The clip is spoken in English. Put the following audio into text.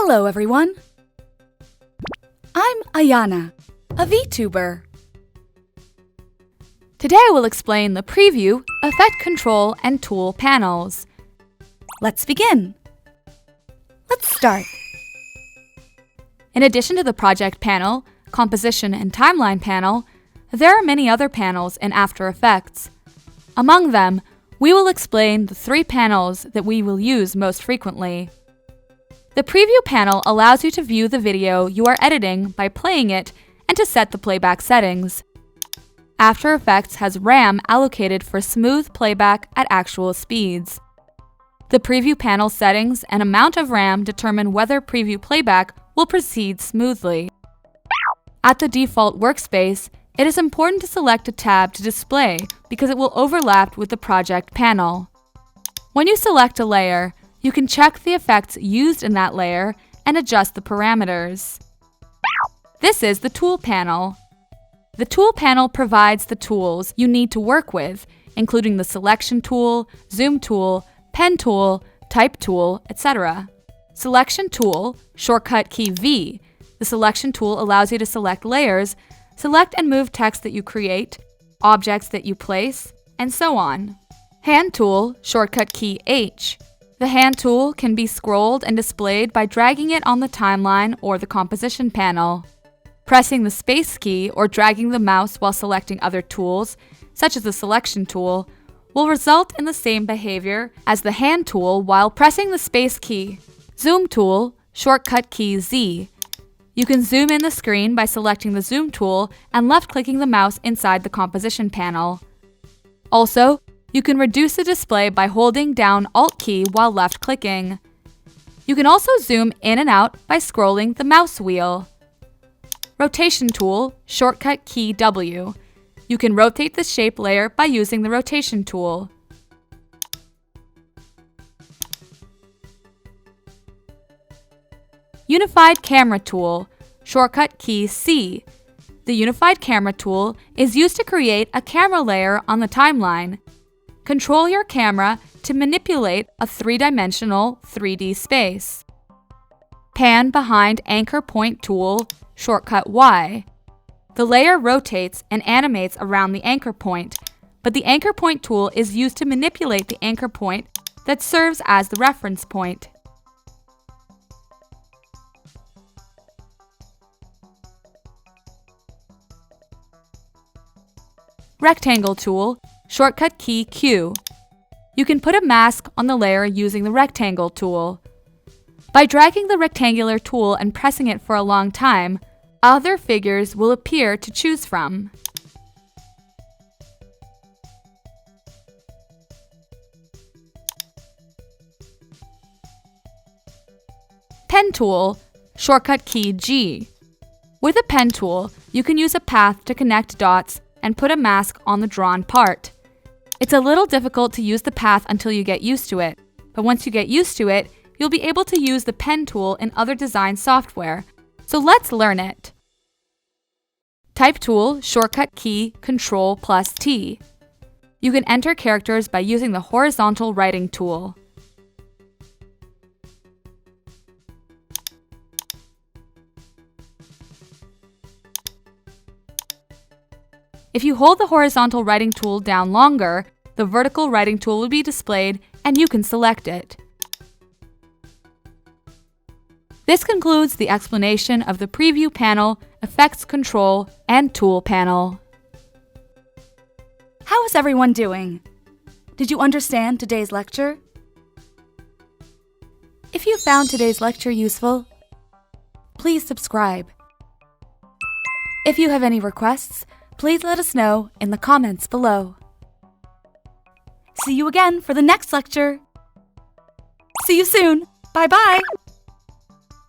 Hello everyone! I'm AYANA, a Vtuber. Today I will explain the Preview, Effect Control, and Tool panels. Let's begin! Let's start! In addition to the Project panel, Composition and Timeline panel, there are many other panels in After Effects. Among them, we will explain the 3 panels that we will use most frequently. The Preview panel allows you to view the video you are editing by playing it and to set the playback settings. After Effects has RAM allocated for smooth playback at actual speeds. The Preview panel settings and amount of RAM determine whether preview playback will proceed smoothly. At the default workspace, it is important to select a tab to display because it will overlap with the Project panel. When you select a layer, you can check the effects used in that layer and adjust the parameters. This is the Tool panel. The Tool panel provides the tools you need to work with, including the Selection tool, Zoom tool, Pen tool, Type tool, etc. Selection tool, shortcut key V. The Selection tool allows you to select layers, select and move text that you create, objects that you place, and so on. Hand tool, shortcut key H. The Hand tool can be scrolled and displayed by dragging it on the timeline or the Composition panel. Pressing the Space key or dragging the mouse while selecting other tools, such as the Selection tool, will result in the same behavior as the Hand tool while pressing the Space key. Zoom tool, shortcut key Z. You can zoom in the screen by selecting the Zoom tool and left-clicking the mouse inside the Composition panel. Also, you can reduce the display by holding down Alt key while left-clicking. You can also zoom in and out by scrolling the mouse wheel. Rotation tool, shortcut key W. You can rotate the shape layer by using the Rotation tool. Unified Camera tool, shortcut key C. The Unified Camera tool is used to create a camera layer on the timeline. Control your camera to manipulate a 3-dimensional 3D space. Pan behind Anchor Point tool, shortcut Y. The layer rotates and animates around the anchor point, but the Anchor Point tool is used to manipulate the anchor point that serves as the reference point. Rectangle tool, shortcut key Q. You can put a mask on the layer using the Rectangle tool. By dragging the rectangular tool and pressing it for a long time, other figures will appear to choose from. Pen tool, shortcut key G. With a pen tool, you can use a path to connect dots and put a mask on the drawn part. It's a little difficult to use the path until you get used to it, but once you get used to it, you'll be able to use the pen tool in other design software. So let's learn it. Type tool, shortcut key Ctrl+T. You can enter characters by using the horizontal writing tool. If you hold the horizontal writing tool down longer, the vertical writing tool will be displayed and you can select it. This concludes the explanation of the Preview panel, Effects Control, and Tool panel. How is everyone doing? Did you understand today's lecture? If you found today's lecture useful, please subscribe. If you have any requests, please let us know in the comments below. See you again for the next lecture. See you soon. Bye-bye.